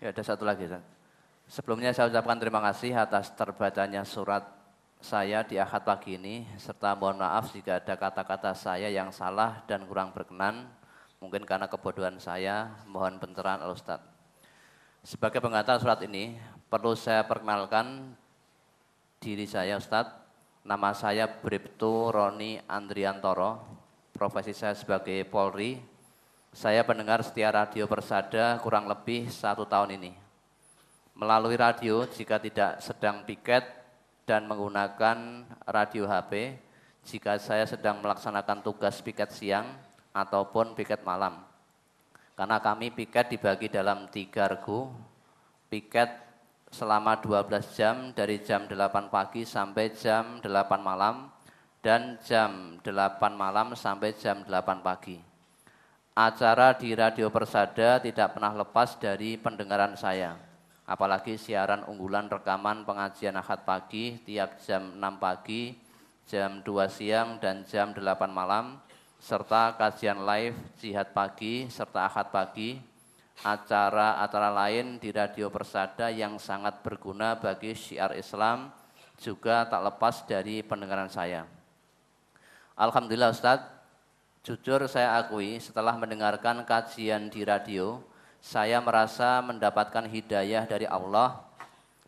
Ya, ada satu lagi, Ustaz. Sebelumnya saya ucapkan terima kasih atas terbacanya surat saya di Ahad pagi ini, serta mohon maaf jika ada kata-kata saya yang salah dan kurang berkenan, mungkin karena kebodohan saya, mohon pencerahan Al-Ustaz. Sebagai pengantar surat ini, perlu saya perkenalkan diri saya, Ustaz. Nama saya Bribtu Roni Andriantoro, profesi saya sebagai Polri. Saya pendengar setia Radio Persada kurang lebih 1 tahun ini. Melalui radio jika tidak sedang piket dan menggunakan radio HP jika saya sedang melaksanakan tugas piket siang ataupun piket malam. Karena kami piket dibagi dalam 3 regu, piket selama 12 jam dari jam 8 pagi sampai jam 8 malam dan jam 8 malam sampai jam 8 pagi. Acara di Radio Persada tidak pernah lepas dari pendengaran saya. Apalagi siaran unggulan rekaman pengajian Ahad pagi tiap jam 6 pagi, jam 2 siang, dan jam 8 malam, serta kajian live jihad pagi serta Ahad pagi, acara-acara lain di Radio Persada yang sangat berguna bagi syiar Islam juga tak lepas dari pendengaran saya. Alhamdulillah Ustadz, jujur saya akui setelah mendengarkan kajian di radio, saya merasa mendapatkan hidayah dari Allah.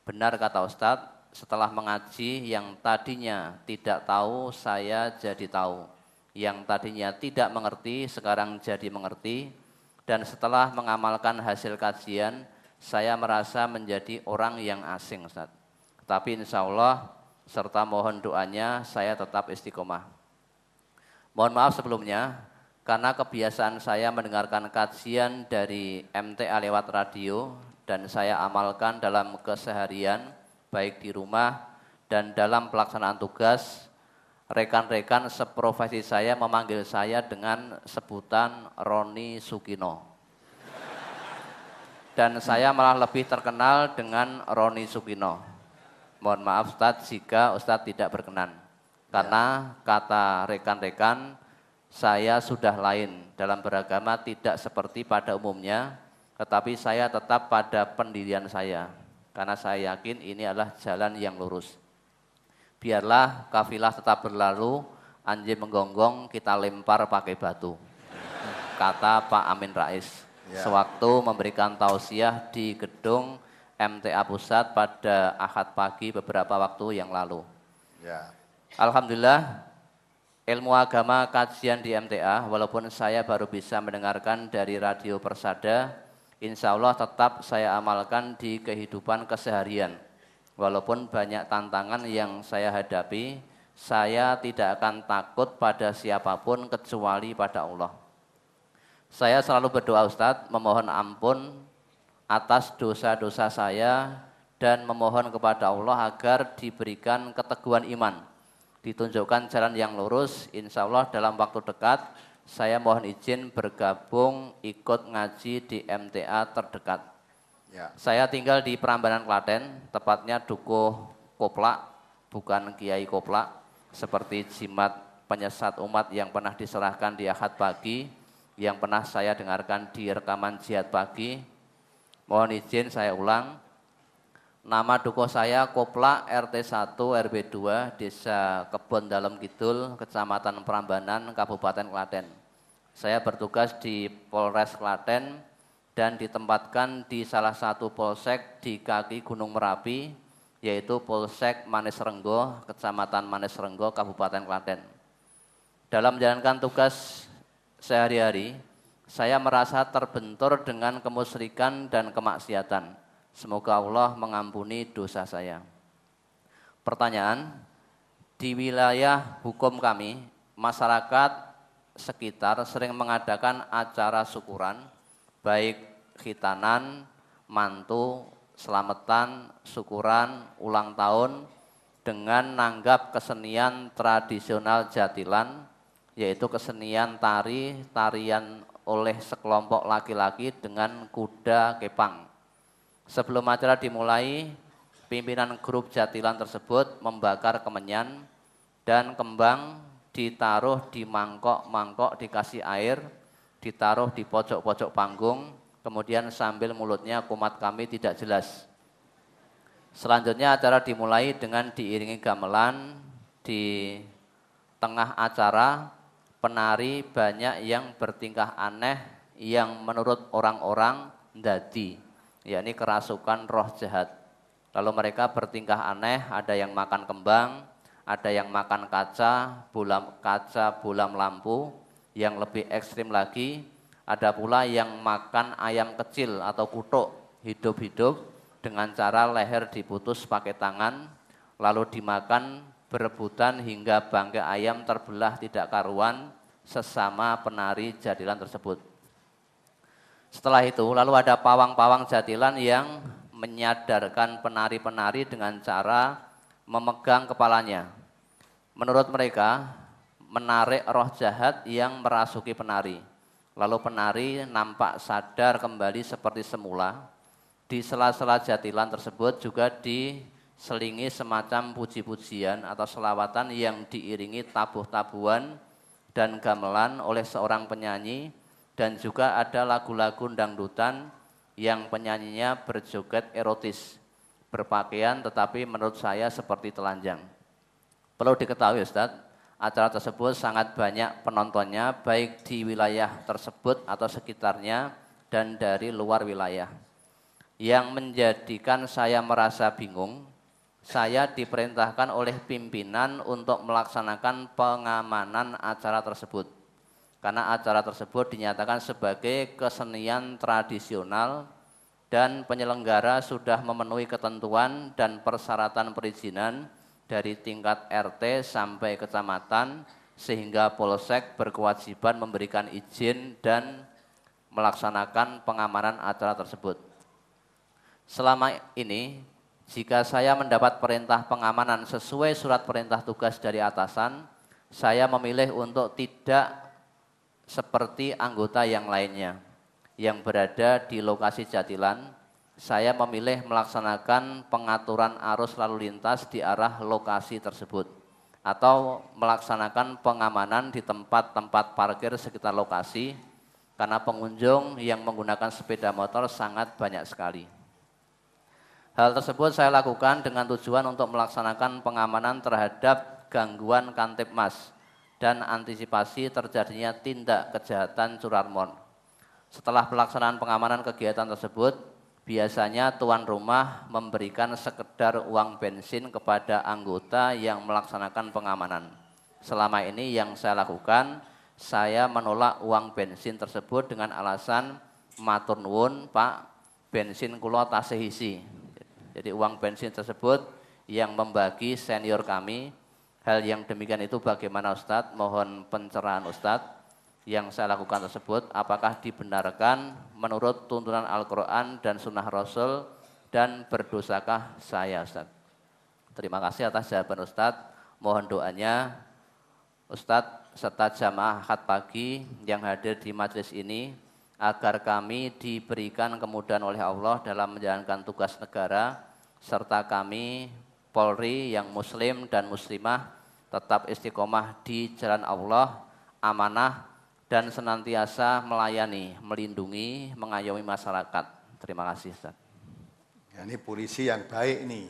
Benar kata Ustadz, setelah mengaji yang tadinya tidak tahu, saya jadi tahu. Yang tadinya tidak mengerti, sekarang jadi mengerti. Dan setelah mengamalkan hasil kajian, saya merasa menjadi orang yang asing, Ustadz. Tapi insya Allah, serta mohon doanya, saya tetap istiqomah. Mohon maaf sebelumnya, karena kebiasaan saya mendengarkan kajian dari MTA lewat radio dan saya amalkan dalam keseharian, baik di rumah dan dalam pelaksanaan tugas, rekan-rekan seprofesi saya memanggil saya dengan sebutan Roni Sukino. Dan saya malah lebih terkenal dengan Roni Sukino. Mohon maaf Ustadz jika Ustadz tidak berkenan. Karena kata rekan-rekan, saya sudah lain dalam beragama, tidak seperti pada umumnya, tetapi saya tetap pada pendirian saya. Karena saya yakin ini adalah jalan yang lurus. Biarlah kafilah tetap berlalu, anjing menggonggong kita lempar pakai batu. Kata Pak Amin Rais. Sewaktu memberikan tausiah di gedung MTA Pusat pada Ahad pagi beberapa waktu yang lalu. Alhamdulillah, ilmu agama kajian di MTA, walaupun saya baru bisa mendengarkan dari Radio Persada, insya Allah tetap saya amalkan di kehidupan keseharian. Walaupun banyak tantangan yang saya hadapi, saya tidak akan takut pada siapapun kecuali pada Allah. Saya selalu berdoa Ustadz, memohon ampun atas dosa-dosa saya dan memohon kepada Allah agar diberikan keteguhan iman, ditunjukkan jalan yang lurus. Insya Allah dalam waktu dekat saya mohon izin bergabung ikut ngaji di MTA terdekat. Saya tinggal di Prambanan Klaten, tepatnya Dukuh Koplak, bukan Kiai Koplak, seperti jimat penyesat umat yang pernah diserahkan di Ahad pagi, yang pernah saya dengarkan di rekaman jihad pagi. Mohon izin saya ulang. Nama dukuh saya Koplak, RT 1 RW 2, Desa Kebon Dalem Kidul, Kecamatan Prambanan, Kabupaten Klaten. Saya bertugas di Polres Klaten dan ditempatkan di salah satu polsek di kaki Gunung Merapi, yaitu Polsek Manis Renggo, Kecamatan Manis Renggo, Kabupaten Klaten. Dalam menjalankan tugas sehari-hari, saya merasa terbentur dengan kemusyrikan dan kemaksiatan. Semoga Allah mengampuni dosa saya. Pertanyaan, di wilayah hukum kami, masyarakat sekitar sering mengadakan acara syukuran, baik khitanan, mantu, selamatan, syukuran, ulang tahun, dengan nanggap kesenian tradisional Jatilan, yaitu kesenian tarian oleh sekelompok laki-laki dengan kuda kepang. Sebelum acara dimulai, pimpinan grup Jatilan tersebut membakar kemenyan dan kembang ditaruh di mangkok-mangkok, dikasih air, ditaruh di pojok-pojok panggung, kemudian sambil mulutnya kumat kami tidak jelas. Selanjutnya acara dimulai dengan diiringi gamelan. Di tengah acara penari banyak yang bertingkah aneh yang menurut orang-orang ndadi, yakni kerasukan roh jahat. Lalu mereka bertingkah aneh, ada yang makan kembang, ada yang makan kaca bolam lampu, yang lebih ekstrim lagi, ada pula yang makan ayam kecil atau kutuk hidup-hidup dengan cara leher diputus pakai tangan, lalu dimakan berebutan hingga bangkai ayam terbelah tidak karuan sesama penari jadilan tersebut. Setelah itu lalu ada pawang-pawang jadilan yang menyadarkan penari-penari dengan cara memegang kepalanya. Menurut mereka menarik roh jahat yang merasuki penari. Lalu penari nampak sadar kembali seperti semula. Di sela-sela jatilan tersebut juga diselingi semacam puji-pujian atau selawatan yang diiringi tabuh-tabuhan dan gamelan oleh seorang penyanyi, dan juga ada lagu-lagu dangdutan yang penyanyinya berjoget erotis, berpakaian tetapi menurut saya seperti telanjang. Perlu diketahui Ustadz, acara tersebut sangat banyak penontonnya baik di wilayah tersebut atau sekitarnya dan dari luar wilayah. Yang menjadikan saya merasa bingung, saya diperintahkan oleh pimpinan untuk melaksanakan pengamanan acara tersebut. Karena acara tersebut dinyatakan sebagai kesenian tradisional dan penyelenggara sudah memenuhi ketentuan dan persyaratan perizinan dari tingkat RT sampai kecamatan, sehingga Polsek berkewajiban memberikan izin dan melaksanakan pengamanan acara tersebut. Selama ini, jika saya mendapat perintah pengamanan sesuai surat perintah tugas dari atasan, saya memilih untuk tidak seperti anggota yang lainnya yang berada di lokasi jatilan. Saya memilih melaksanakan pengaturan arus lalu lintas di arah lokasi tersebut atau melaksanakan pengamanan di tempat-tempat parkir sekitar lokasi, karena pengunjung yang menggunakan sepeda motor sangat banyak sekali. Hal tersebut saya lakukan dengan tujuan untuk melaksanakan pengamanan terhadap gangguan Kamtibmas dan antisipasi terjadinya tindak kejahatan curanmor. Setelah pelaksanaan pengamanan kegiatan tersebut, biasanya tuan rumah memberikan sekedar uang bensin kepada anggota yang melaksanakan pengamanan. Selama ini yang saya lakukan, saya menolak uang bensin tersebut dengan alasan matur nuwun Pak, bensin kula tasih isi. Jadi uang bensin tersebut yang membagi senior kami. Hal yang demikian itu bagaimana Ustadz? Mohon pencerahan Ustadz. Yang saya lakukan tersebut apakah dibenarkan menurut tuntunan Al-Quran dan Sunnah Rasul, dan berdosakah saya Ustadz? Terima kasih atas jawaban Ustadz. Mohon doanya Ustadz serta jamaah akad pagi yang hadir di majelis ini, agar kami diberikan kemudahan oleh Allah dalam menjalankan tugas negara, serta kami Polri yang muslim dan muslimah tetap istiqomah di jalan Allah, amanah, dan senantiasa melayani, melindungi, mengayomi masyarakat. Terima kasih Ustaz. Ya, ini polisi yang baik nih.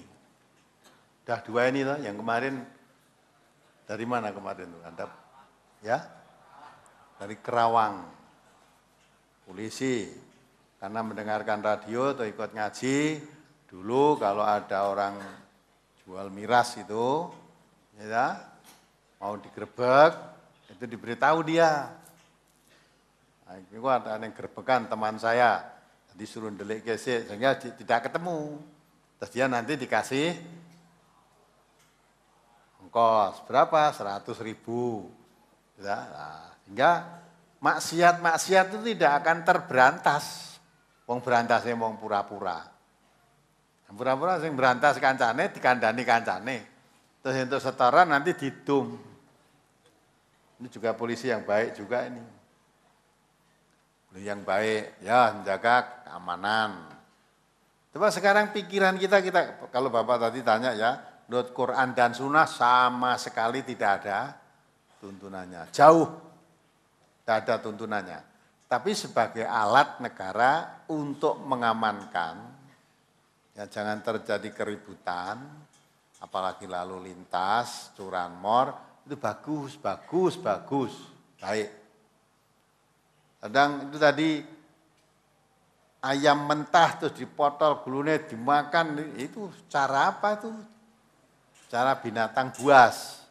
Udah dua ini loh, yang kemarin dari mana kemarin? Anda ya? Dari Kerawang. Polisi, karena mendengarkan radio atau ikut ngaji, dulu kalau ada orang jual miras itu, ya, mau digerebek, itu diberitahu dia. Nah, ini ada yang gerebekan teman saya, disuruh delik kesik, sehingga tidak ketemu. Terus dia nanti dikasih ongkos, berapa? 100.000. Ya, nah, sehingga maksiat-maksiat itu tidak akan terberantas. Wong berantasnya wong pura-pura. Pura-pura sing berantas kancane dikandani kancane. Terus untuk setoran nanti didum. Ini juga polisi yang baik juga ini. Polisi yang baik ya menjaga keamanan. Coba sekarang pikiran kita kalau Bapak tadi tanya ya, menurut Quran dan Sunnah sama sekali tidak ada tuntunannya. Jauh. Tidak ada tuntunannya. tapi sebagai alat negara untuk mengamankan, ya jangan terjadi keributan, apalagi lalu lintas, curanmor, itu bagus, baik. Kadang itu tadi ayam mentah terus dipotol gulune dimakan, itu cara apa itu? Cara binatang buas.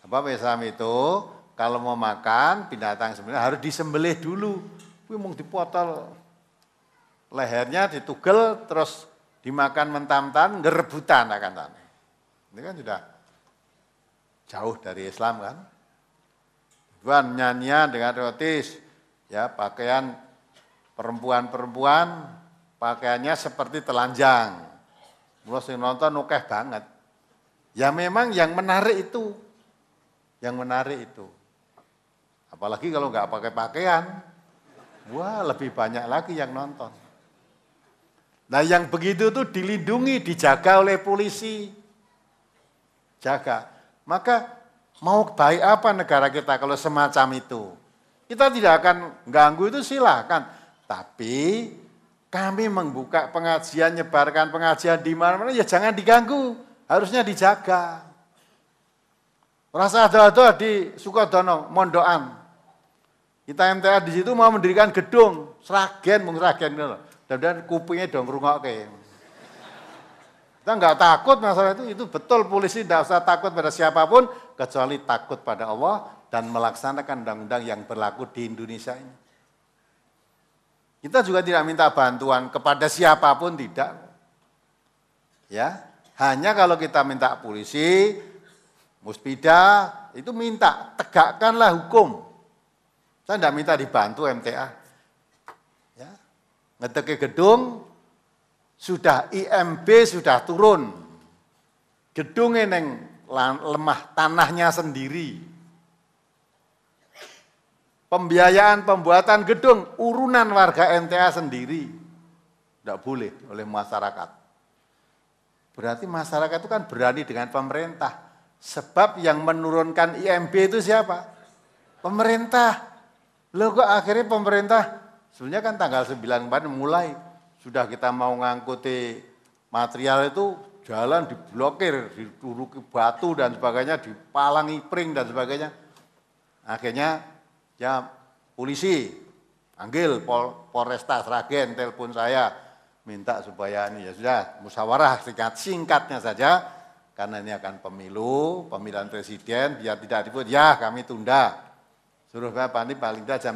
Sebab Islam itu kalau mau makan binatang sebenarnya harus disembelih dulu. Kuwi mung dipotol lehernya, ditugel terus dimakan mentah-mentahan, ngerebutan akan tane. Ini kan sudah jauh dari Islam kan. Tuan nyanyian dengan erotis, ya pakaian perempuan-perempuan pakaiannya seperti telanjang. Mulai sing nonton akeh banget. Ya memang yang menarik itu. Yang menarik itu. Apalagi kalau nggak pakai pakaian, wah lebih banyak lagi yang nonton. Nah yang begitu tuh dilindungi, dijaga oleh polisi. Jaga. Maka mau baik apa negara kita kalau semacam itu? Kita tidak akan ganggu itu silakan. Tapi kami membuka pengajian, nyebarkan pengajian di mana-mana, ya jangan diganggu. Harusnya dijaga. Rasa ada di Sukodono, Mondokan. Kita MTA di situ mau mendirikan gedung, seragen gitu. Dan kupingnya dong ngrungokke. Kita nggak takut masalah itu betul polisi tidak usah takut pada siapapun, kecuali takut pada Allah dan melaksanakan undang-undang yang berlaku di Indonesia ini. Kita juga tidak minta bantuan kepada siapapun, tidak. Ya, hanya kalau kita minta polisi, Muspida itu minta tegakkanlah hukum. Saya tidak minta dibantu MTA. Ya, ngeteke gedung sudah IMB sudah turun. Gedungnya neng lemah tanahnya sendiri. Pembiayaan pembuatan gedung urunan warga MTA sendiri. Tidak boleh oleh masyarakat. Berarti masyarakat itu kan berani dengan pemerintah. Sebab yang menurunkan IMB itu siapa? Pemerintah. Loh kok akhirnya pemerintah, sebenarnya kan tanggal 9 kemarin mulai, sudah kita mau ngangkuti material itu, jalan diblokir, dituruki batu dan sebagainya, dipalangi pring dan sebagainya. Akhirnya ya polisi, panggil Polresta Sragen, telepon saya, minta supaya ini ya sudah musyawarah singkatnya saja. Karena ini akan pemilihan presiden, biar tidak dibuat, ya kami tunda. Suruh Bapak ini paling tidak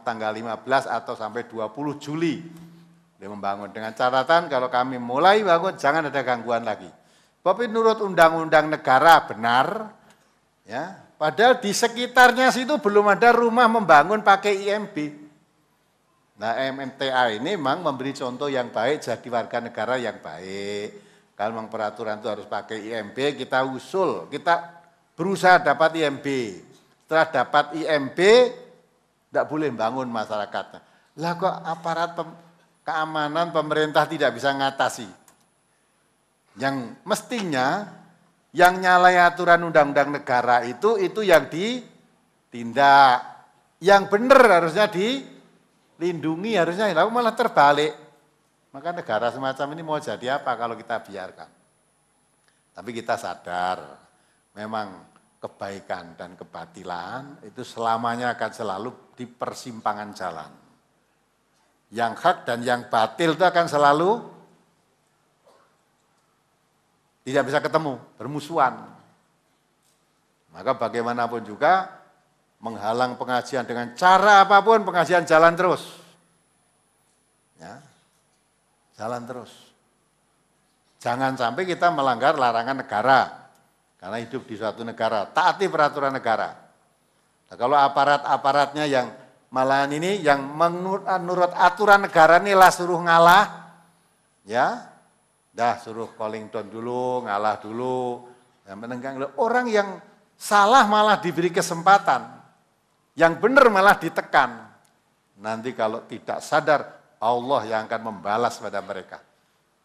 tanggal 15 atau sampai 20 Juli. Dia membangun dengan catatan kalau kami mulai bangun, jangan ada gangguan lagi. Tapi menurut undang-undang negara benar, ya. Padahal di sekitarnya situ belum ada rumah membangun pakai IMB. Nah MTA ini memang memberi contoh yang baik, jadi warga negara yang baik. Kalau memang peraturan itu harus pakai IMB, kita usul, kita berusaha dapat IMB. Setelah dapat IMB, tidak boleh bangun masyarakatnya. Lah kok aparat keamanan pemerintah tidak bisa ngatasi? Yang mestinya, yang nyalai aturan undang-undang negara itu yang ditindak. Yang benar harusnya dilindungi, harusnya malah terbalik. Maka negara semacam ini mau jadi apa kalau kita biarkan. Tapi kita sadar, memang kebaikan dan kebatilan itu selamanya akan selalu di persimpangan jalan. Yang hak dan yang batil itu akan selalu tidak bisa ketemu, bermusuhan. Maka bagaimanapun juga menghalang pengajian dengan cara apapun, pengajian jalan terus. Ya. Jalan terus. Jangan sampai kita melanggar larangan negara. Karena hidup di suatu negara, taati peraturan negara. Nah, kalau aparat-aparatnya yang malahan ini, yang menurut aturan negara ini lah suruh ngalah, ya, dah suruh calling down dulu, ngalah dulu. Yang menenggang orang yang salah malah diberi kesempatan, yang benar malah ditekan. Nanti kalau tidak sadar, Allah yang akan membalas pada mereka.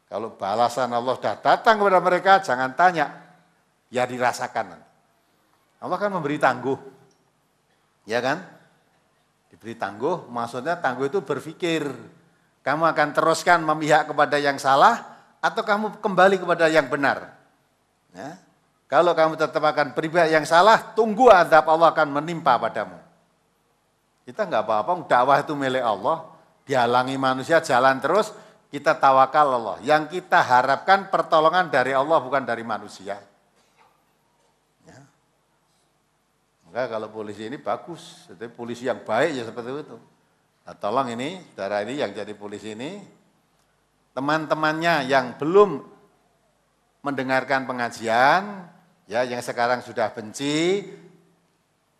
Kalau balasan Allah sudah datang kepada mereka, jangan tanya, ya dirasakan. Allah kan memberi tangguh, ya kan? Beri tangguh, maksudnya tangguh itu berpikir. Kamu akan teruskan memihak kepada yang salah atau kamu kembali kepada yang benar. Ya. Kalau kamu tetap akan berpihak yang salah, tunggu azab Allah akan menimpa padamu. Kita enggak apa-apa, dakwah itu milik Allah, dihalangi manusia jalan terus, kita tawakal Allah. Yang kita harapkan pertolongan dari Allah bukan dari manusia. Ya. Maka kalau polisi ini bagus, jadi polisi yang baik ya seperti itu. Nah, tolong ini, saudara ini yang jadi polisi ini, teman-temannya yang belum mendengarkan pengajian, ya yang sekarang sudah benci,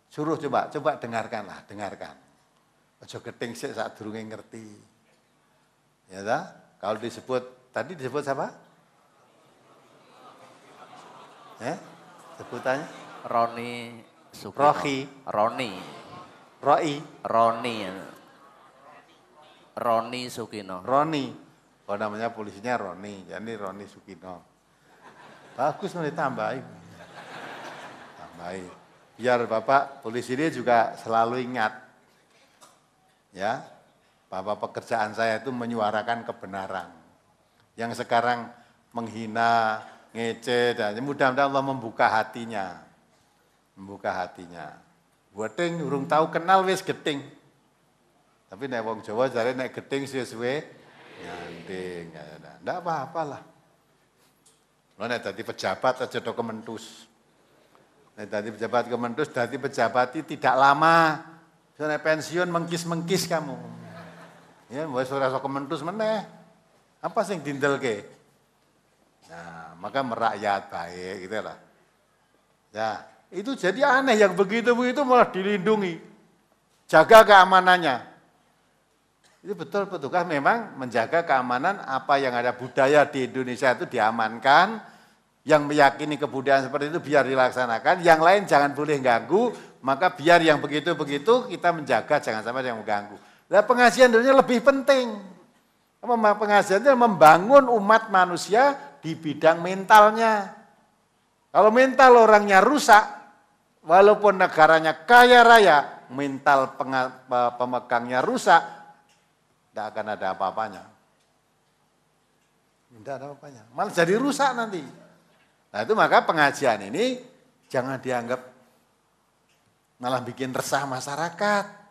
suruh coba dengarkanlah, dengarkan. Ojo geting sik sak durunge ngerti. Ya ta? Kalau disebut, tadi disebut siapa? Sebutannya? Roni Sukino. Rohi. Roni. Roi. Roni. Roni Sukino. Roni. Oh namanya polisinya Roni, jadi Roni Sukino. Bagus mau ditambahin. Tambahin. Biar Bapak polisi ini juga selalu ingat. Ya, bahwa pekerjaan saya itu menyuarakan kebenaran. Yang sekarang menghina, ngece, dan mudah-mudahan Allah membuka hatinya. Membuka hatinya. Geting, urung tahu kenal wis geting. Tapi nek wong Jawa jare nek geting suwe-suwe nyanding. Ndak apa-apalah. Lo nek dadi pejabat aja do kementus. Nek dadi pejabat kementus, dadi pejabat tidak lama. Soalnya pensiun mengkis-mengkis kamu. Ya, wis ora iso kementus meneh. Apa sing dindelke? Nah, maka merakyat baik gitu lah. Ya, itu jadi aneh yang begitu-begitu malah dilindungi. Jaga keamanannya. Itu betul petugas memang menjaga keamanan apa yang ada budaya di Indonesia itu diamankan, yang meyakini kebudayaan seperti itu biar dilaksanakan, yang lain jangan boleh ganggu, maka biar yang begitu-begitu kita menjaga jangan sampai yang mengganggu. Nah pengajian dunia lebih penting. Pengajian itu membangun umat manusia di bidang mentalnya. Kalau mental orangnya rusak, walaupun negaranya kaya raya, mental pemegangnya rusak, tidak akan ada apa-apanya. Tidak ada apa-apanya. Malah jadi rusak nanti. Nah itu maka pengajian ini jangan dianggap malah bikin resah masyarakat.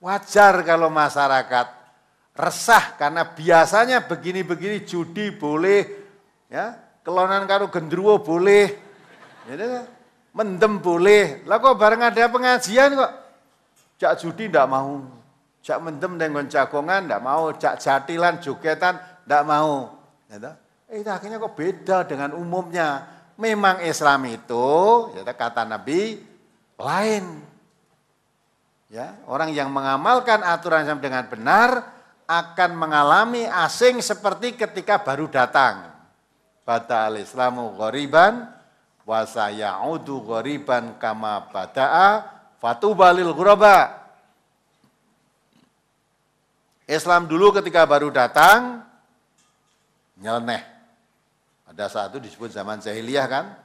Wajar kalau masyarakat resah karena biasanya begini-begini judi boleh, ya kelonan karo gendruwo boleh, ya, mendem boleh. Lah kok bareng ada pengajian kok jak judi tidak mau. Jak mendem dengan jagongan tidak mau, jak jatilan, jogetan tidak mau. Akhirnya kok beda dengan umumnya. Memang Islam itu, ya, kata Nabi, lain. Ya, orang yang mengamalkan aturan Islam dengan benar akan mengalami asing seperti ketika baru datang. Bada'al Islamu ghoriban wa sayaudu ghoriban kama bada'a fatubalil ghuraba. Islam dulu ketika baru datang, nyeleneh. Pada saat itu disebut zaman jahiliyah kan.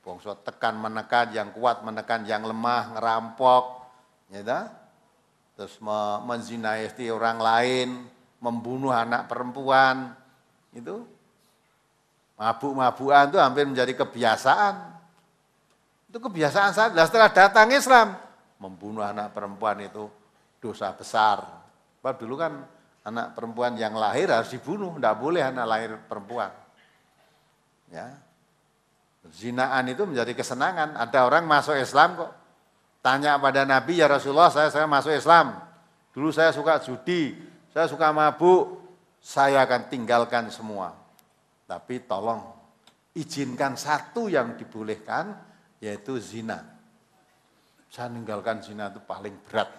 Bangsa tekan menekan, yang kuat menekan yang lemah, ngerampok. Ya, terus menzinai orang lain, membunuh anak perempuan. Itu mabuk-mabukan itu hampir menjadi kebiasaan. Itu kebiasaan saat setelah datang Islam. Membunuh anak perempuan itu dosa besar. Sebab dulu kan anak perempuan yang lahir harus dibunuh, tidak boleh anak lahir perempuan. Ya, zinaan itu menjadi kesenangan. Ada orang masuk Islam kok, tanya pada Nabi, ya Rasulullah saya masuk Islam. Dulu saya suka judi, saya suka mabuk, saya akan tinggalkan semua. Tapi tolong izinkan satu yang dibolehkan, yaitu zina. Saya meninggalkan zina itu paling berat.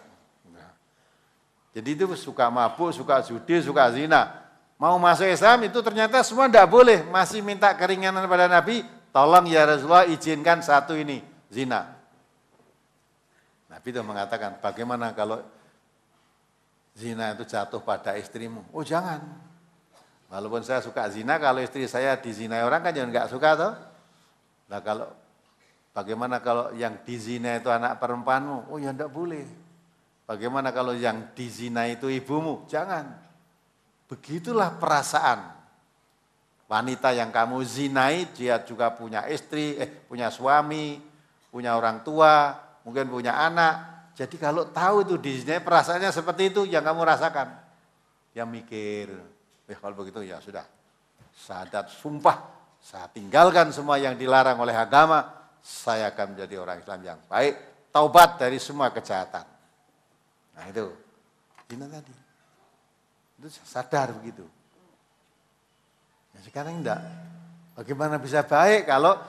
Jadi itu suka mabuk, suka judi, suka zina. Mau masuk Islam itu ternyata semua tidak boleh. Masih minta keringanan pada Nabi, tolong ya Rasulullah izinkan satu ini, zina. Nabi itu mengatakan, bagaimana kalau zina itu jatuh pada istrimu? Oh jangan. Walaupun saya suka zina, kalau istri saya dizinai orang kan jangan nggak suka toh. Nah bagaimana kalau yang dizina itu anak perempuanmu? Oh ya tidak boleh. Bagaimana kalau yang dizina itu ibumu? Jangan. Begitulah perasaan wanita yang kamu zinai, dia juga punya istri, punya suami, punya orang tua, mungkin punya anak. Jadi kalau tahu itu dizinai, perasaannya seperti itu yang kamu rasakan. Dia mikir, kalau begitu ya sudah, syahadat sumpah, saya tinggalkan semua yang dilarang oleh agama, saya akan menjadi orang Islam yang baik, taubat dari semua kejahatan. Nah itu, zina tadi. Itu sadar begitu. Nah, sekarang enggak. Bagaimana bisa baik kalau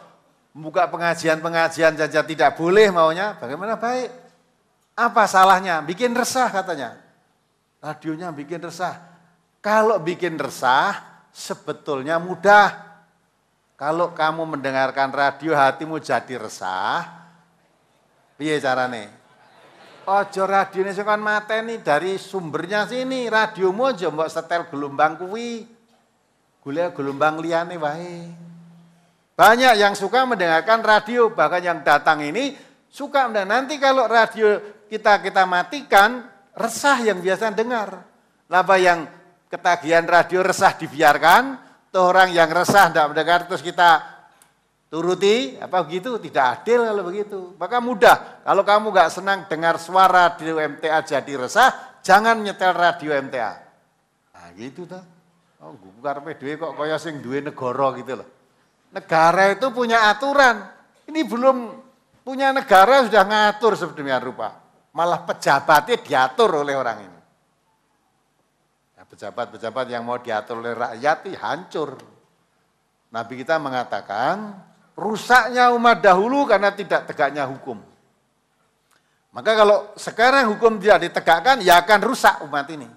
membuka pengajian-pengajian saja tidak boleh maunya, bagaimana baik? Apa salahnya? Bikin resah katanya. Radionya bikin resah. Kalau bikin resah, sebetulnya mudah. Kalau kamu mendengarkan radio, hatimu jadi resah, piye carane? Ojo radio ini kan mateni dari sumbernya sini, radiomu aja mbok setel gelombang kuwi. Gule gelombang liyane wae. Banyak yang suka mendengarkan radio, bahkan yang datang ini suka. Nanti kalau radio kita matikan, resah yang biasa dengar. Apa yang ketagihan radio resah dibiarkan, tuh orang yang resah tidak mendengar terus kita turuti, apa begitu? Tidak adil kalau begitu. Maka mudah, kalau kamu gak senang dengar suara radio MTA jadi resah, jangan nyetel radio MTA. Nah gitu tuh. Oh, gue karepe dhewe kok kaya sing duwe negara gitu loh. Negara itu punya aturan. Ini belum punya negara sudah ngatur sedemikian rupa. Malah pejabatnya diatur oleh orang ini. Nah, pejabat-pejabat yang mau diatur oleh rakyat itu hancur. Nabi kita mengatakan, rusaknya umat dahulu karena tidak tegaknya hukum. Maka kalau sekarang hukum tidak ditegakkan, ya akan rusak umat ini.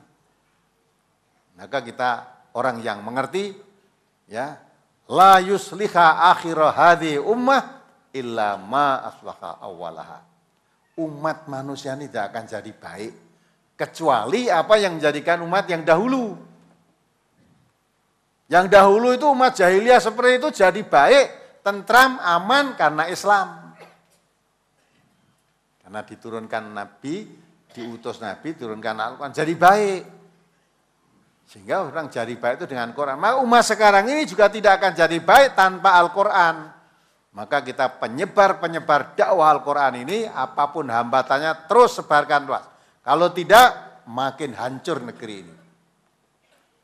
Maka kita orang yang mengerti, ya, la yusliha akhira hadhi ummah illa ma aslaha awalaha. Umat manusia ini tidak akan jadi baik kecuali apa yang menjadikan umat yang dahulu. Yang dahulu itu umat jahiliyah seperti itu jadi baik, tentram, aman karena Islam. Karena diturunkan Nabi, diutus Nabi, turunkan Al-Quran, jadi baik. Sehingga orang jadi baik itu dengan Quran. Maka umat sekarang ini juga tidak akan jadi baik tanpa Al-Quran. Maka kita penyebar dakwah Al-Quran ini, apapun hambatannya terus sebarkan luas. Kalau tidak, makin hancur negeri ini.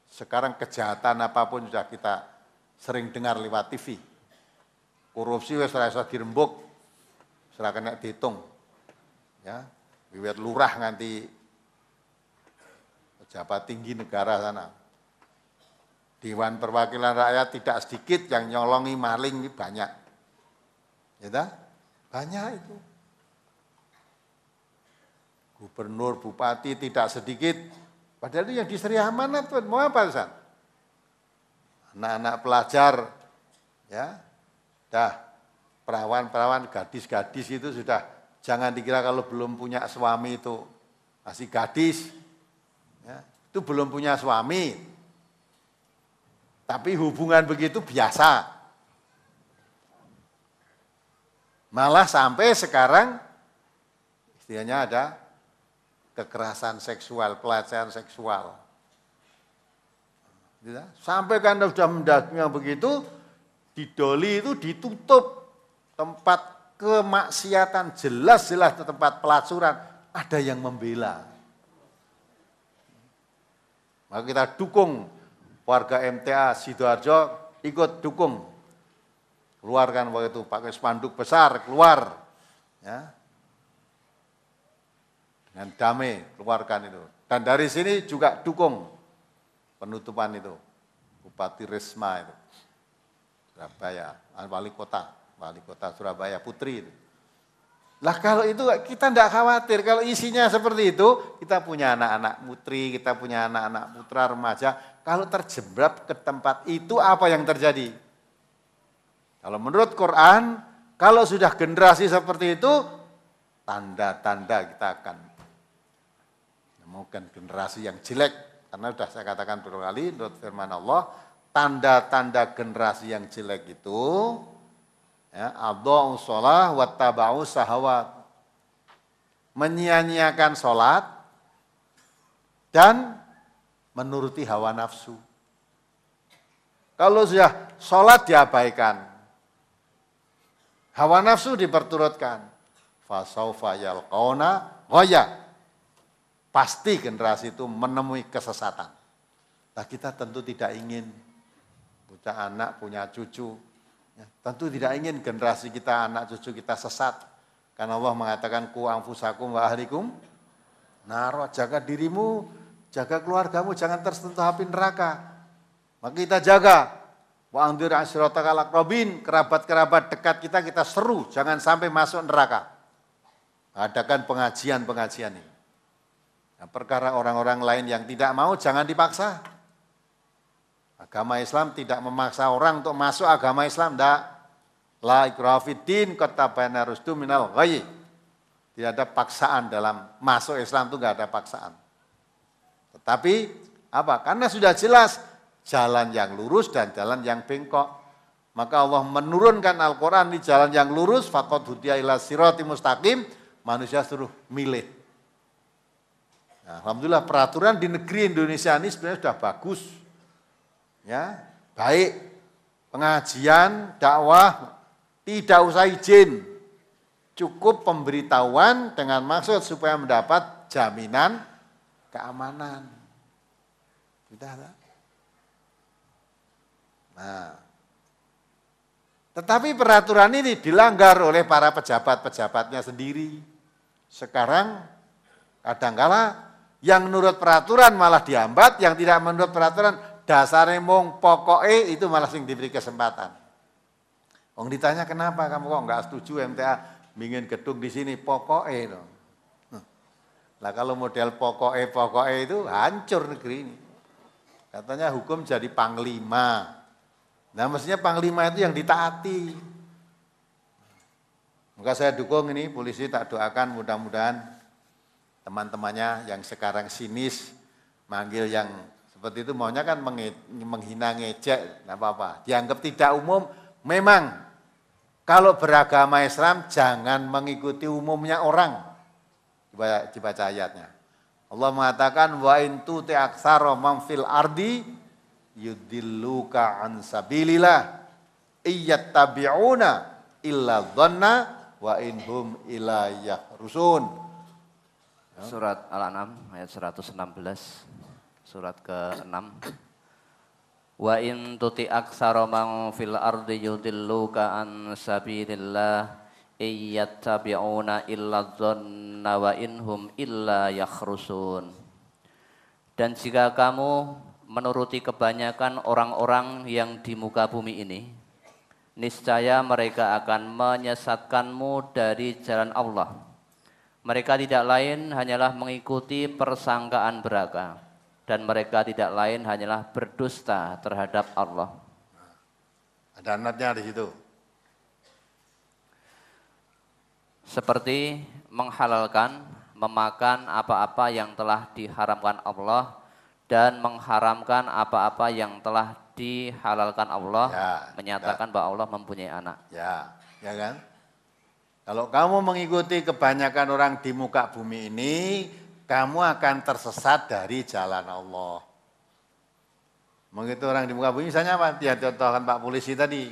Sekarang kejahatan apapun sudah kita sering dengar lewat TV. Korupsi wis ora iso dirembuk, ora kena dihitung. Ya, wiwit lurah nganti pejabat tinggi negara sana. Dewan Perwakilan Rakyat tidak sedikit yang nyolongi maling ini banyak. Ya, banyak itu. Gubernur, bupati tidak sedikit. Padahal itu yang diseri amanat, mau apa San? Anak-anak pelajar, ya, dah perawan-perawan, gadis-gadis itu sudah, jangan dikira kalau belum punya suami itu masih gadis, ya, itu belum punya suami. Tapi hubungan begitu biasa. Malah sampai sekarang, istilahnya ada kekerasan seksual, pelecehan seksual. Sampai kan sudah mendagangnya begitu, di Doli itu ditutup tempat kemaksiatan, jelas-jelas tempat pelacuran, ada yang membela. Maka kita dukung warga MTA Sidoarjo, ikut dukung. Keluarkan waktu itu pakai spanduk besar, keluar. Ya. Dengan damai keluarkan itu. Dan dari sini juga dukung penutupan itu. Bupati Risma itu. Surabaya, wali kota Surabaya Putri itu. Lah kalau itu kita tidak khawatir, kalau isinya seperti itu, kita punya anak-anak putri, kita punya anak-anak putra remaja, kalau terjebak ke tempat itu apa yang terjadi? Kalau menurut Quran, kalau sudah generasi seperti itu, tanda-tanda kita akan menemukan generasi yang jelek. Karena sudah saya katakan beberapa kali, menurut firman Allah, tanda-tanda generasi yang jelek itu, ya, adha'u shalah wattaba'u syahawat. menyia-nyiakan sholat, dan menuruti hawa nafsu. Kalau sudah sholat diabaikan, hawa nafsu diperturutkan, fasaufa yalqauna ghayya. Pasti generasi itu menemui kesesatan. Nah, kita tentu tidak ingin punya anak, punya cucu. Ya, tentu tidak ingin generasi kita, anak cucu kita sesat. Karena Allah mengatakan ku anfusakum wa ahlikum naro, jaga dirimu, jaga keluargamu, jangan tersentuh api neraka. Maka kita jaga. Wa anzir ashiratakal aqrabin, kerabat-kerabat dekat kita seru, jangan sampai masuk neraka. Adakan pengajian-pengajian ini. Nah, perkara orang-orang lain yang tidak mau jangan dipaksa. Agama Islam tidak memaksa orang untuk masuk agama Islam, tidak. La ikraha fiddin qad tabayyana rusdu minal ghayy. Tidak ada paksaan dalam masuk Islam, itu enggak ada paksaan. Tetapi apa? Karena sudah jelas jalan yang lurus dan jalan yang bengkok. Maka Allah menurunkan Al-Quran di jalan yang lurus, faqad hudiya ila sirati mustaqim, manusia suruh milih. Nah, alhamdulillah peraturan di negeri Indonesia ini sebenarnya sudah bagus. Ya, baik. Pengajian, dakwah, tidak usah izin. Cukup pemberitahuan dengan maksud supaya mendapat jaminan keamanan. Sudah. Nah, tetapi peraturan ini dilanggar oleh para pejabat-pejabatnya sendiri. Sekarang kadangkala yang menurut peraturan malah dihambat, yang tidak menurut peraturan dasarnya mung pokoknya itu malah sing diberi kesempatan. Wong ditanya kenapa kamu kok enggak setuju MTA ingin gedung di sini pokoknya. Lah kalau model pokoknya itu hancur negeri ini. Katanya hukum jadi panglima. Nah mestinya panglima itu yang ditaati. Maka saya dukung ini polisi, tak doakan mudah-mudahan teman-temannya yang sekarang sinis manggil yang seperti itu maunya kan menghina ngejek, enggak apa-apa. Dianggap tidak umum, memang kalau beragama Islam jangan mengikuti umumnya orang. Dibaca ayatnya. Allah mengatakan wa in tuti aktsara man fil ardi yudilluka an sabilillah iyattabi'una illa dhanna wa inhum ila yahrusun. Surat Al-An'am ayat 116, surat ke-6. Wa in tuti aktsara man fil ardi yudilluka an sabilillah iyattabi'una illa dhanna wa inhum illa yakhrusun. Dan jika kamu menuruti kebanyakan orang-orang yang di muka bumi ini, niscaya mereka akan menyesatkanmu dari jalan Allah. Mereka tidak lain hanyalah mengikuti persangkaan belaka, dan mereka tidak lain hanyalah berdusta terhadap Allah. Ada anatnya di situ. Seperti menghalalkan, memakan apa-apa yang telah diharamkan Allah dan mengharamkan apa-apa yang telah dihalalkan Allah, menyatakan bahwa Allah mempunyai anak. Ya kan? Kalau kamu mengikuti kebanyakan orang di muka bumi ini, kamu akan tersesat dari jalan Allah. Mengikuti orang di muka bumi, misalnya apa? Dia contohkan Pak Polisi tadi.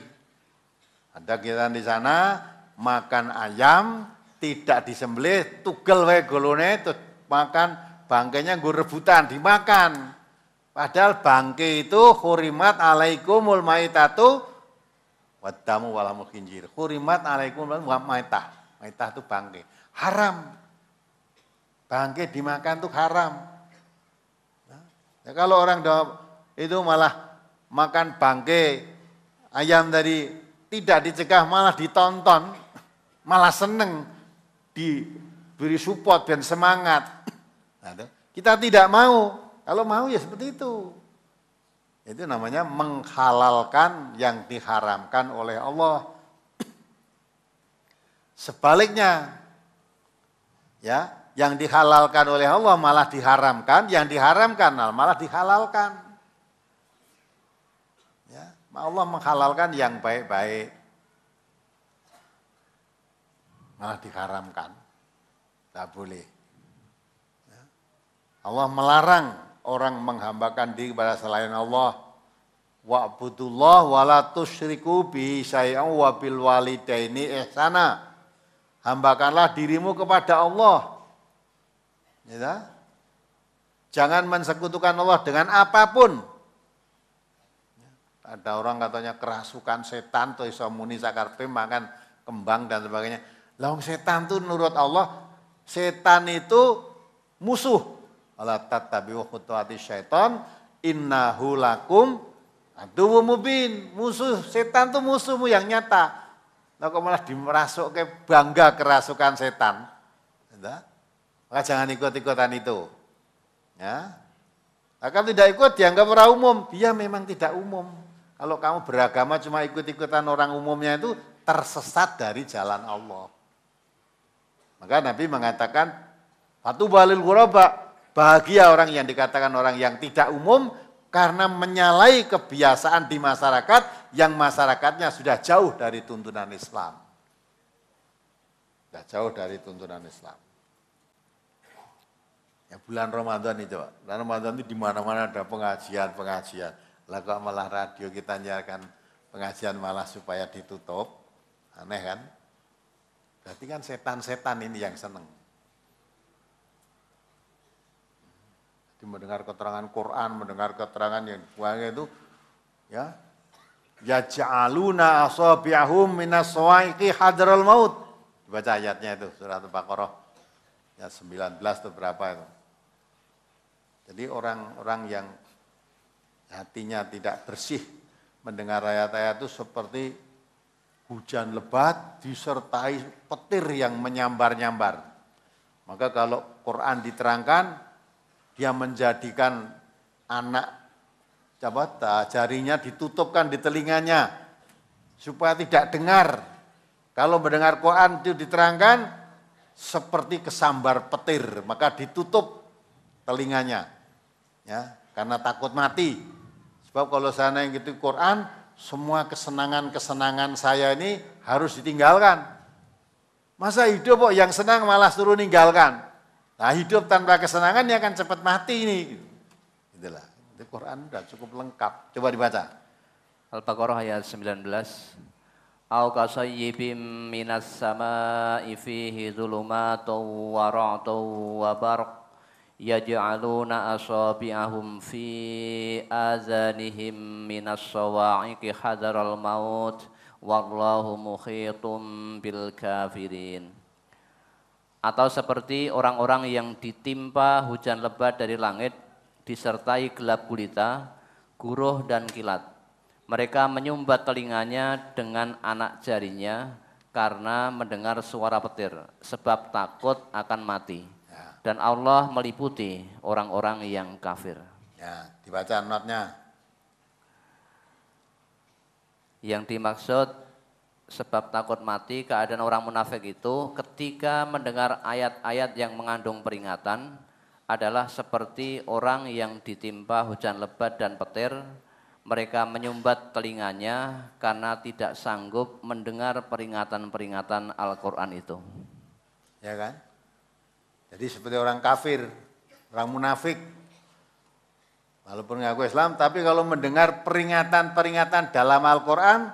Ada kita di sana makan ayam, tidak disembelih, tugel wae golone, terus makan bangkainya gue rebutan, dimakan. Padahal bangkai itu hurimat alaikumul maitatu wadamu walamul khinjir. Hurimat alaikum maitah. Maitah itu bangkai. Haram. Bangkai dimakan itu haram. Ya, kalau orang itu malah makan bangkai ayam tadi tidak dicegah malah ditonton, malah seneng diberi support dan semangat. Nah, kita tidak mau. Kalau mau ya seperti itu. Itu namanya menghalalkan yang diharamkan oleh Allah. Sebaliknya, ya, yang dihalalkan oleh Allah malah diharamkan, yang diharamkan malah dihalalkan. Ya, Allah menghalalkan yang baik-baik, malah diharamkan. Tidak boleh. Allah melarang orang menghambakan diri kepada selain Allah. Wa'budullah wa la tusyriku bihi syai'an wa bil walidaini ihsana. Hambakanlah dirimu kepada Allah. Ya. Jangan mensekutukan Allah dengan apapun. Ada orang katanya kerasukan setan tuh iso muni sakarpe makan kembang dan sebagainya. Lah setan tuh menurut Allah, setan itu musuh. Ala tattabi'u khutuwati syaiton innahu lakum aduwwum mubin. Musuh setan tuh musuhmu yang nyata. Nah kok malah dimerasuk ke bangga kerasukan setan. Maka jangan ikut-ikutan itu. Ya. Akan tidak ikut dianggap orang umum. Dia memang tidak umum. Kalau kamu beragama cuma ikut-ikutan orang umumnya itu tersesat dari jalan Allah. Maka Nabi mengatakan, Fatu balil ghuraba, bahagia orang yang dikatakan orang yang tidak umum karena menyalahi kebiasaan di masyarakat yang masyarakatnya sudah jauh dari tuntunan Islam. Sudah jauh dari tuntunan Islam. Ya bulan Ramadan itu, bulan Ramadan itu di mana-mana ada pengajian. Lah kok malah radio kita nyiarkan pengajian malah supaya ditutup. Aneh kan? Berarti kan setan-setan ini yang seneng. Mendengar keterangan Quran, mendengar keterangan yang buahnya itu, ya, yaj'aluna asabi'ahum minas sawa'iqi hadral maut. Baca ayatnya itu, surat Al-Baqarah, ya 19 atau berapa itu. Jadi orang-orang yang hatinya tidak bersih, mendengar ayat-ayat itu seperti hujan lebat disertai petir yang menyambar-nyambar. Maka kalau Quran diterangkan, dia menjadikan anak jarinya ditutupkan di telinganya supaya tidak dengar. Kalau mendengar Quran itu diterangkan seperti kesambar petir, maka ditutup telinganya, ya, karena takut mati. Sebab kalau sana yang gitu Quran, semua kesenangan-kesenangan saya ini harus ditinggalkan. Masa hidup kok yang senang malah suruh ninggalkan? Nah hidup tanpa kesenangan dia akan cepat mati ini. Itulah, itu Quran sudah cukup lengkap. Coba dibaca. Al-Baqarah ayat 19. Au kasayyibim minas sama'i fihi dhulumatun wa ra'dun wa barq yaj'aluna asabi'ahum fi azanihim minas sawa'iqi hadaral maut wallahu muhitum bil kafirin. Atau seperti orang-orang yang ditimpa hujan lebat dari langit, disertai gelap gulita, guruh dan kilat. Mereka menyumbat telinganya dengan anak jarinya karena mendengar suara petir, sebab takut akan mati. Dan Allah meliputi orang-orang yang kafir. Ya, dibaca notnya. Yang dimaksud sebab takut mati, keadaan orang munafik itu ketika mendengar ayat-ayat yang mengandung peringatan adalah seperti orang yang ditimpa hujan lebat dan petir. Mereka menyumbat telinganya karena tidak sanggup mendengar peringatan-peringatan Al-Quran itu. Ya kan? Jadi seperti orang kafir, orang munafik. Walaupun ngaku Islam, tapi kalau mendengar peringatan-peringatan dalam Al-Quran,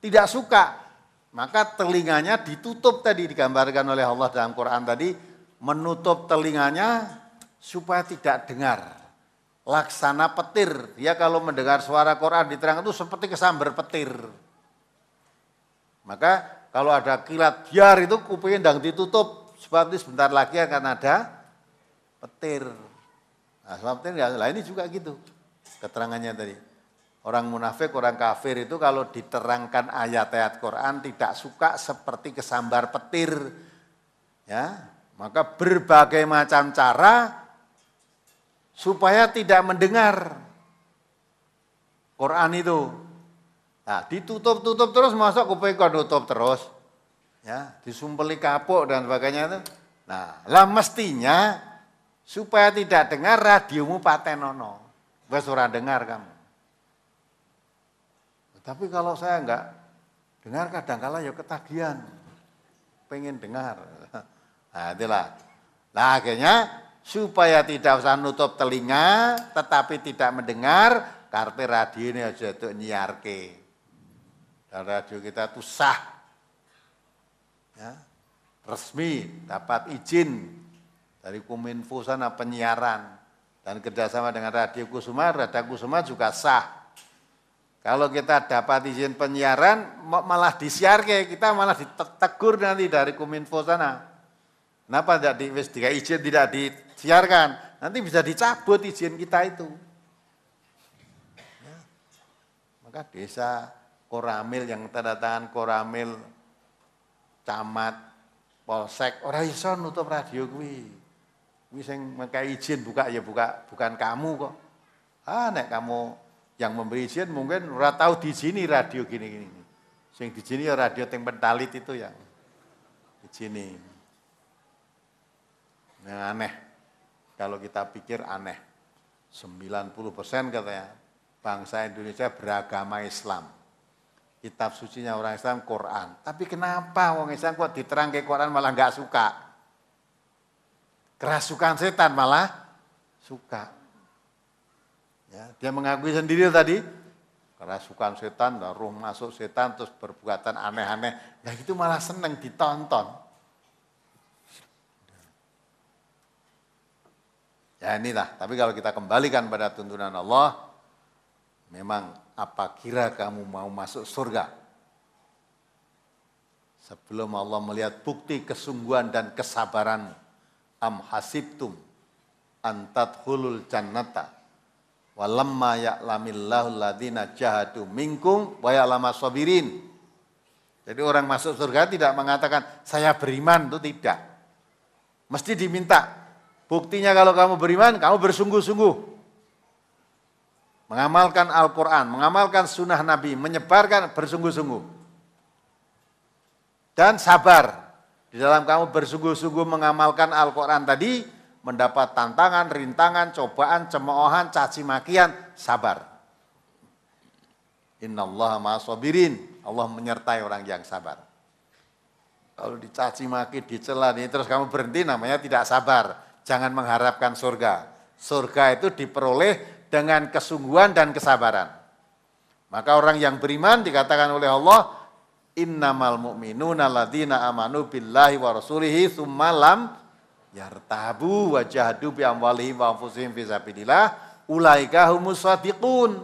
tidak suka, maka telinganya ditutup tadi digambarkan oleh Allah dalam Quran tadi, menutup telinganya supaya tidak dengar. Laksana petir, dia kalau mendengar suara Quran diterangkan itu seperti kesambar petir. Maka kalau ada kilat biar itu kupingnya sedang ditutup, sebab itu sebentar lagi akan ada petir. Nah, sebab petir, nah ini juga gitu keterangannya tadi. Orang munafik, orang kafir itu kalau diterangkan ayat-ayat Quran tidak suka seperti kesambar petir. Ya, maka berbagai macam cara supaya tidak mendengar Quran itu. Nah, ditutup-tutup terus, masuk kuping kok nutup terus. Ya, disumpeli kapuk dan sebagainya itu. Nah, lah mestinya supaya tidak dengar radiomu patenono. Wes ora dengar kamu. Tapi kalau saya enggak dengar kadang-kala ya ketagihan, pengen dengar. Nah itulah. Nah akhirnya supaya tidak usah nutup telinga tetapi tidak mendengar, karpe radio ini aja untuk nyiarke. Dan radio kita itu sah. Ya, resmi, dapat izin dari Kominfo sana penyiaran. Dan kerjasama dengan Radio Kusuma juga sah. Kalau kita dapat izin penyiaran, malah disiarke, kita malah ditegur nanti dari Kominfo sana. Kenapa tidak izin tidak disiarkan? Nanti bisa dicabut izin kita itu. Ya. Maka desa Koramil yang tanda tangan Koramil, camat, polsek, ora iso nutup radio kuwi. Kuwi sing mengkai izin buka ya bukan kamu kok. Nek kamu yang memberi izin mungkin ora tahu di sini radio gini-gini. Sing di sini ya radio teng pentalit itu yang di sini. Nah, aneh. Kalau kita pikir aneh. 90% katanya bangsa Indonesia beragama Islam. Kitab sucinya orang Islam Quran. Tapi kenapa orang Islam kok diterangke Quran malah enggak suka? Kerasukan setan malah suka. Ya, dia mengakui sendiri tadi, kerasukan setan, roh masuk setan, terus perbuatan aneh-aneh. Nah itu malah seneng ditonton. Ya inilah, tapi kalau kita kembalikan pada tuntunan Allah, memang apa kira kamu mau masuk surga? Sebelum Allah melihat bukti kesungguhan dan kesabaranmu. Am hasibtum antadkhulul jannata walamma ya'lamillahu alladhina jahadu minkum wa ya'lamas sabirin. Jadi orang masuk surga tidak mengatakan saya beriman, itu tidak. Mesti diminta buktinya kalau kamu beriman, kamu bersungguh-sungguh mengamalkan Al-Quran, mengamalkan sunnah Nabi, menyebarkan bersungguh-sungguh. Dan sabar. Di dalam kamu bersungguh-sungguh mengamalkan Al-Quran tadi, mendapat tantangan, rintangan, cobaan, cemoohan, caci makian, sabar. Innallaha ma'as-sabirin. Allah menyertai orang yang sabar. Kalau dicaci maki, dicela, terus kamu berhenti, namanya tidak sabar. Jangan mengharapkan surga. Surga itu diperoleh dengan kesungguhan dan kesabaran. Maka orang yang beriman dikatakan oleh Allah, innamal mu'minuna alladzina amanu billahi wa rasulihi tsumma lam yartabu wa jahadu bi amwalihim wa anfusihim fi sabilillah ulaika humus shadiqun.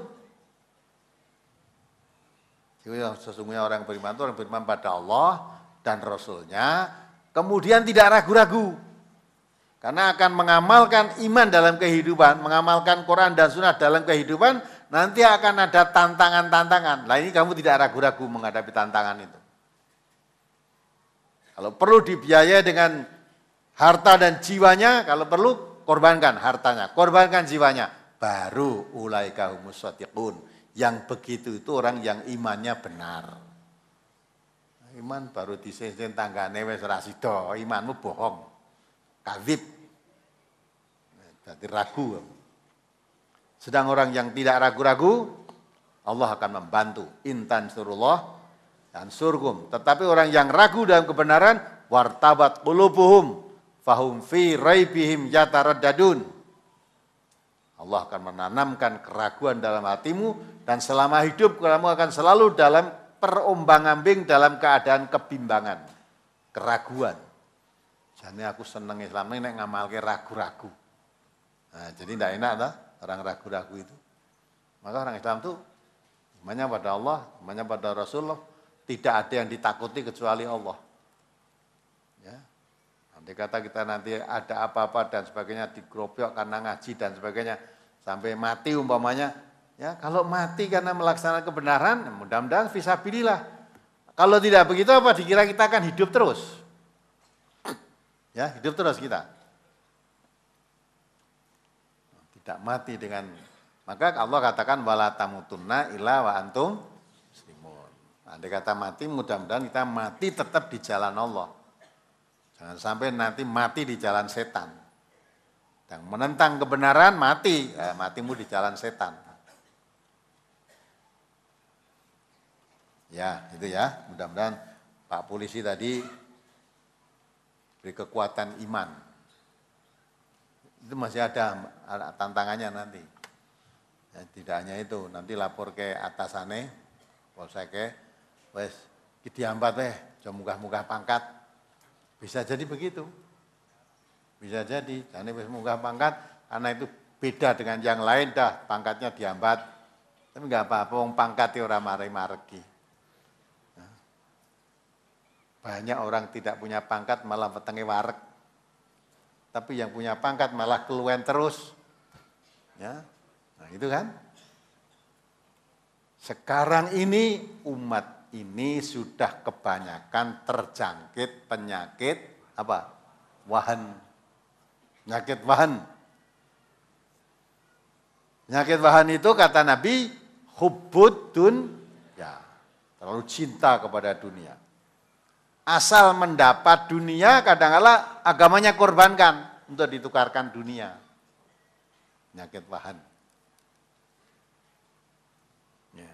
Jadi sesungguhnya orang beriman itu orang beriman pada Allah dan Rasulnya, kemudian tidak ragu-ragu. Karena akan mengamalkan iman dalam kehidupan, mengamalkan Quran dan Sunnah dalam kehidupan, nanti akan ada tantangan-tantangan. Nah ini kamu tidak ragu-ragu menghadapi tantangan itu. Kalau perlu dibiayai dengan harta dan jiwanya, kalau perlu korbankan hartanya, korbankan jiwanya. Baru ulaika humus shadiqun. Yang begitu itu orang yang imannya benar. Iman baru disesen tanggane wis ora sida, imanmu bohong. Kadzib. Jadi ragu. Sedang orang yang tidak ragu-ragu, Allah akan membantu. Intan surullah dan surgum. Tetapi orang yang ragu dalam kebenaran, wartabat qulubuhum fahum fi raibihim yataraddadun. Allah akan menanamkan keraguan dalam hatimu dan selama hidup kamu akan selalu dalam perombang-ambing dalam keadaan kebimbangan, keraguan. Jadi aku seneng Islam ini ngamalke ragu-ragu. Nah, jadi tidak enak tak? Orang ragu-ragu itu. Maka orang Islam itu imannya pada Allah, imannya pada Rasulullah, tidak ada yang ditakuti kecuali Allah. Ya. Nanti kata kita nanti ada apa-apa dan sebagainya digerobyok karena ngaji dan sebagainya sampai mati umpamanya. Ya, kalau mati karena melaksanakan kebenaran, mudah-mudahan fisabilillah. Kalau tidak begitu apa dikira kita akan hidup terus? Ya, hidup terus kita. Tidak mati dengan, maka Allah katakan wala tamutunna illa wa antum muslimun. Andai kata mati, mudah-mudahan kita mati tetap di jalan Allah. Jangan sampai nanti mati di jalan setan. Dan menentang kebenaran mati, matimu di jalan setan. Ya, itu ya. Mudah-mudahan Pak Polisi tadi beri kekuatan iman. Itu masih ada tantangannya nanti. Ya, tidak hanya itu, nanti lapor ke atasane, polseke, wes dihambat aja munggah-munggah pangkat. Bisa jadi begitu. Bisa jadi, jadi wes munggah pangkat, karena itu beda dengan yang lain dah, pangkatnya dihambat. Tapi enggak apa-apa, pangkat itu orang mari-maregi. Banyak orang tidak punya pangkat malah petenge wareg. Tapi yang punya pangkat malah keluwen terus. Ya. Nah, itu kan. Sekarang ini umat ini sudah kebanyakan terjangkit penyakit apa? Wahan. Penyakit wahan. Penyakit wahan itu kata Nabi hubbud dunya. Terlalu cinta kepada dunia. Asal mendapat dunia, kadang-kala agamanya korbankan untuk ditukarkan dunia. Penyakit wahan. Ya.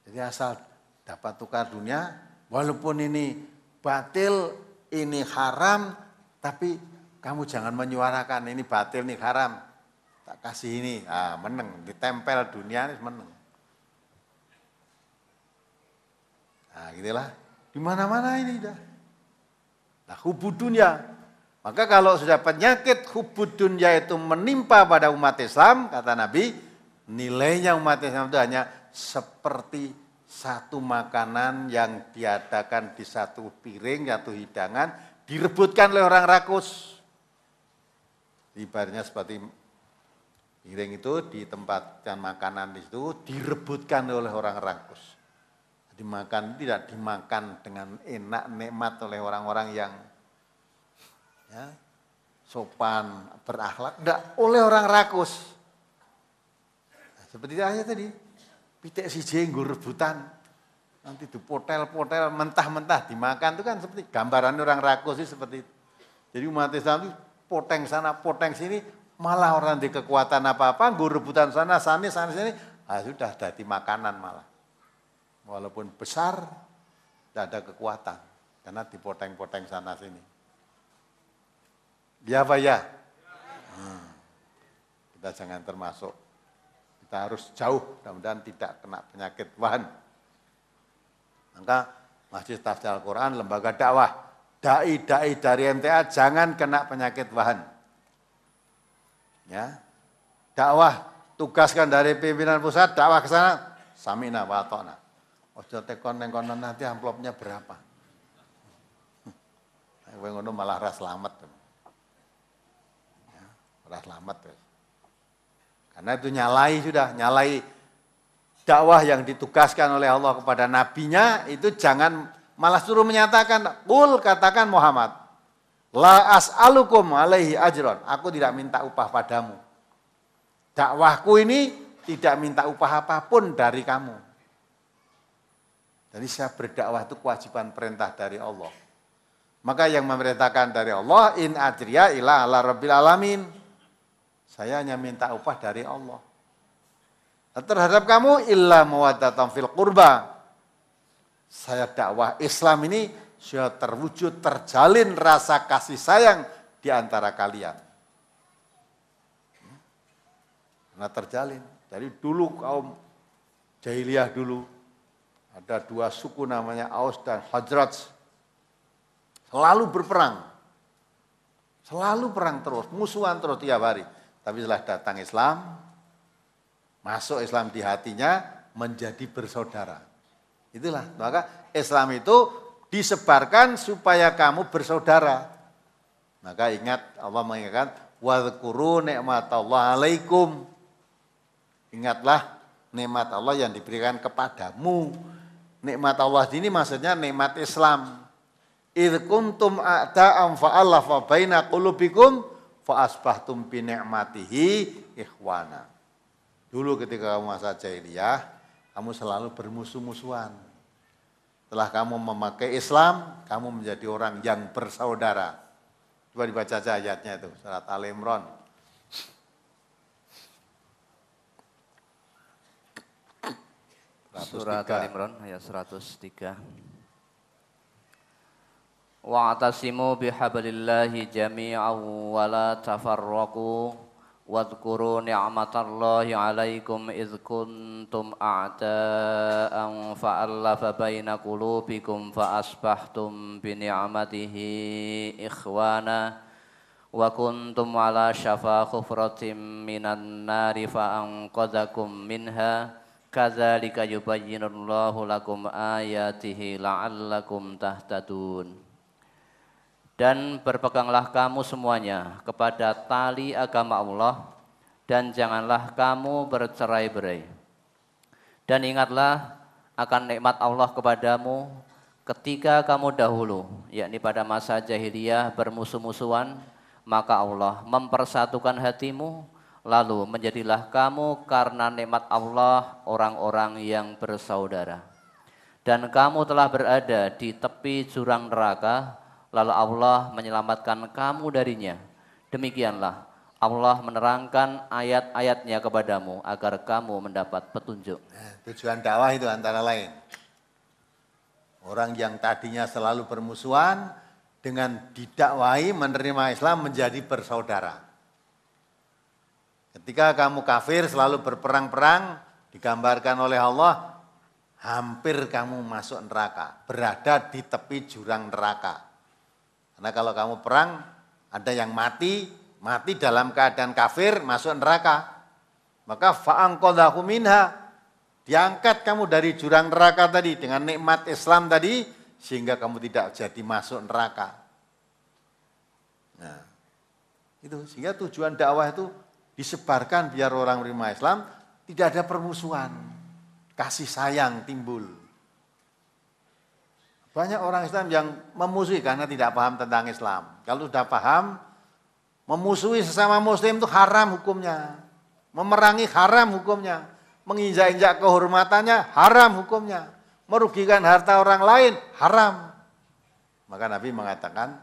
Jadi asal dapat tukar dunia, walaupun ini batil, ini haram, tapi kamu jangan menyuarakan ini batil, ini haram. Tak kasih ini, meneng, ditempel dunia ini meneng. Nah, gitulah. Di mana-mana ini dah. Nah, hubud dunia. Maka kalau sudah penyakit hubud dunia itu menimpa pada umat Islam, kata Nabi, nilainya umat Islam itu hanya seperti satu makanan yang diadakan di satu piring, satu hidangan, direbutkan oleh orang rakus. Ibaratnya seperti piring itu ditempatkan makanan itu direbutkan oleh orang rakus. Dimakan tidak dimakan dengan enak nikmat oleh orang-orang yang ya, sopan berakhlak, tidak oleh orang rakus. Nah, seperti ayat tadi, pitik siji nggo rebutan, nanti dipotel-potel mentah-mentah dimakan itu kan seperti gambaran orang rakus itu seperti itu. Jadi umat Islam itu poteng sana poteng sini, malah orang di kekuatan apa-apa nggo rebutan sana sini, sudah jadi makanan malah. Walaupun besar, tidak ada kekuatan. Karena dipoteng-poteng sana sini. Ya Pak ya? Kita jangan termasuk. Kita harus jauh, mudah-mudahan tidak kena penyakit wahan. Maka Masjid Tafsir Al-Quran, lembaga dakwah. Dai-dai dari MTA jangan kena penyakit wahan. Ya, dakwah, tugaskan dari pimpinan pusat, dakwah ke sana, samina wa ta'na. Ojo tekon neng kono nanti amplopnya berapa. Kowe ngono malah ras slamet. Ya, ras slamet. Karena itu nyalai dakwah yang ditugaskan oleh Allah kepada nabinya itu jangan malah suruh menyatakan, katakan Muhammad, la as'alukum alaihi ajron. Aku tidak minta upah padamu. Dakwahku ini tidak minta upah apapun dari kamu. Jadi saya berdakwah itu kewajiban perintah dari Allah. Maka yang memerintahkan dari Allah, in ajriya ila ala rabbil alamin. Saya hanya minta upah dari Allah. Terhadap kamu illa mawaddatan fil qurba. Saya dakwah Islam ini sudah terwujud, terjalin rasa kasih sayang di antara kalian. Karena terjalin. Dari dulu kaum jahiliyah dulu, ada dua suku namanya Aus dan Khazraj. Selalu berperang. Selalu perang terus, musuhan terus tiap hari. Tapi setelah datang Islam, masuk Islam di hatinya, menjadi bersaudara. Itulah, maka Islam itu disebarkan supaya kamu bersaudara. Maka ingat, Allah mengingatkan, wadhkuru ni'matallahi alaikum. Ingatlah nikmat Allah yang diberikan kepadamu. Nikmat Allah ini maksudnya nikmat Islam. Idh kuntum a'da'am fa'allafa baina qulubikum fa asbahtum bi ni'matihi ikhwana. Dulu ketika kamu masa jahiliyah, kamu selalu bermusuh-musuhan. Setelah kamu memakai Islam, kamu menjadi orang yang bersaudara. Coba dibaca aja ayatnya itu, surat Al-Imran. Surat Al-Imran ayat 103. wa'tasimu bihablillahi jami'an wa la tafarraqu wadhkuru ni'matallahi 'alaikum idz kuntum a'da'an fa'alafa baina qulubikum fa asbahtum bi ni'matihi ikhwana wa kuntum 'ala syafa hufratin minan nari fa anqadhakum minha kadzalika yubayyinullahu lakum ayatihi la'allakum tahtadun. Dan berpeganglah kamu semuanya kepada tali agama Allah dan janganlah kamu bercerai-berai. Dan ingatlah akan nikmat Allah kepadamu ketika kamu dahulu, yakni pada masa jahiliyah bermusuh-musuhan, maka Allah mempersatukan hatimu, lalu menjadilah kamu karena nikmat Allah orang-orang yang bersaudara. Dan kamu telah berada di tepi jurang neraka, lalu Allah menyelamatkan kamu darinya. Demikianlah Allah menerangkan ayat-ayatnya kepadamu agar kamu mendapat petunjuk. Tujuan dakwah itu antara lain. Orang yang tadinya selalu bermusuhan dengan didakwahi menerima Islam menjadi bersaudara. Ketika kamu kafir selalu berperang-perang digambarkan oleh Allah hampir kamu masuk neraka, berada di tepi jurang neraka. Karena kalau kamu perang, ada yang mati dalam keadaan kafir, masuk neraka. Maka fa'anqadhahu minha, diangkat kamu dari jurang neraka tadi dengan nikmat Islam tadi, sehingga kamu tidak jadi masuk neraka. Nah, itu sehingga tujuan dakwah itu disebarkan biar orang menerima Islam, tidak ada permusuhan, kasih sayang timbul. Banyak orang Islam yang memusuhi karena tidak paham tentang Islam. Kalau sudah paham, memusuhi sesama muslim itu haram hukumnya. Memerangi haram hukumnya. Menginjak-injak kehormatannya haram hukumnya. Merugikan harta orang lain haram. Maka Nabi mengatakan,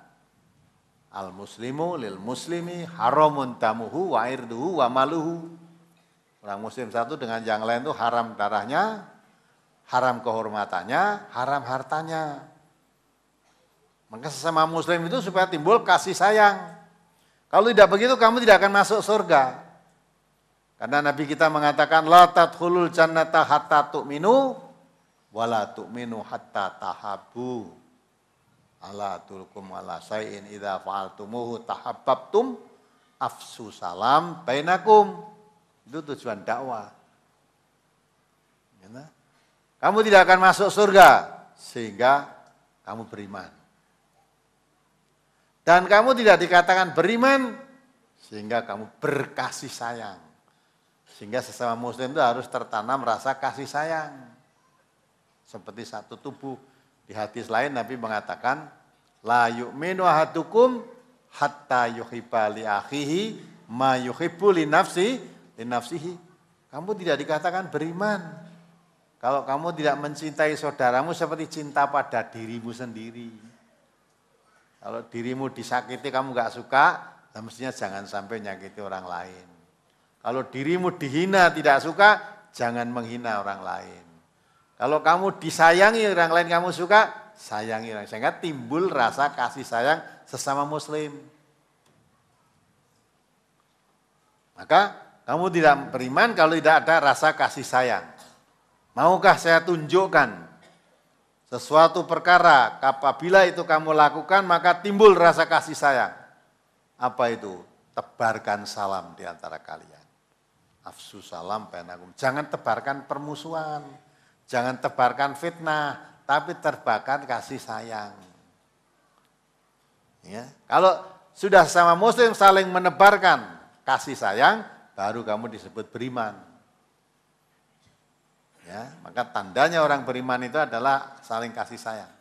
al-muslimu lil muslimi haramun damuhu wa irduhu wa maluhu. Orang muslim satu dengan yang lain itu haram darahnya, haram kehormatannya, haram hartanya. Maka sesama muslim itu supaya timbul kasih sayang. Kalau tidak begitu kamu tidak akan masuk surga. Karena Nabi kita mengatakan la tadkhulul jannata hatta tu'minu wa la tu'minu hatta tahabbu. Ala tulkum ala syai'in idza fa'altumuhu tahabbabtum afsu salam bainakum. Itu tujuan dakwah. Ya, kamu tidak akan masuk surga sehingga kamu beriman. Dan kamu tidak dikatakan beriman sehingga kamu berkasih sayang. Sehingga sesama muslim itu harus tertanam rasa kasih sayang. Seperti satu tubuh. Di hadis lain Nabi mengatakan, la yu'minu ahadukum hatta yuhibba li akhihi ma yuhibbu li nafsihi. Kamu tidak dikatakan beriman kalau kamu tidak mencintai saudaramu seperti cinta pada dirimu sendiri. Kalau dirimu disakiti kamu gak suka, mestinya jangan sampai nyakiti orang lain. Kalau dirimu dihina tidak suka, jangan menghina orang lain. Kalau kamu disayangi orang lain kamu suka, sayangi orang. Sehingga timbul rasa kasih sayang sesama muslim. Maka kamu tidak beriman kalau tidak ada rasa kasih sayang. Maukah saya tunjukkan sesuatu perkara apabila itu kamu lakukan maka timbul rasa kasih sayang. Apa itu? Tebarkan salam di antara kalian. Afsu salam bainakum. Jangan tebarkan permusuhan, jangan tebarkan fitnah, tapi tebarkan kasih sayang. Ya, kalau sudah sama muslim saling menebarkan kasih sayang, baru kamu disebut beriman. Ya, maka tandanya orang beriman itu adalah saling kasih sayang.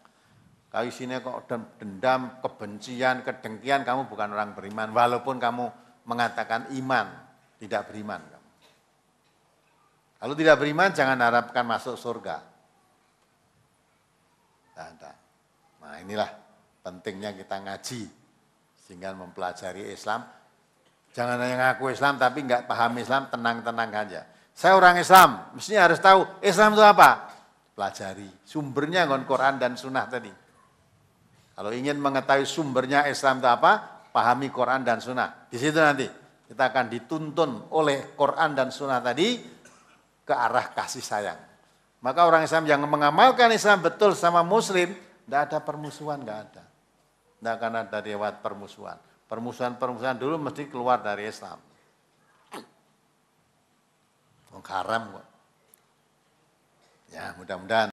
Kalau isinya kok dendam, kebencian, kedengkian, kamu bukan orang beriman. Walaupun kamu mengatakan iman, tidak beriman. Kalau tidak beriman, jangan harapkan masuk surga. Nah inilah pentingnya kita ngaji, sehingga mempelajari Islam. Jangan hanya ngaku Islam, tapi nggak paham Islam, tenang-tenang aja. Saya orang Islam, mestinya harus tahu Islam itu apa? Pelajari. Sumbernya dengan Quran dan Sunnah tadi. Kalau ingin mengetahui sumbernya Islam itu apa, pahami Quran dan Sunnah. Di situ nanti kita akan dituntun oleh Quran dan Sunnah tadi ke arah kasih sayang. Maka orang Islam yang mengamalkan Islam betul sama Muslim, tidak ada permusuhan, tidak ada. Tidak akan ada lewat permusuhan. Permusuhan dulu mesti keluar dari Islam. Haram kok. Ya mudah-mudahan.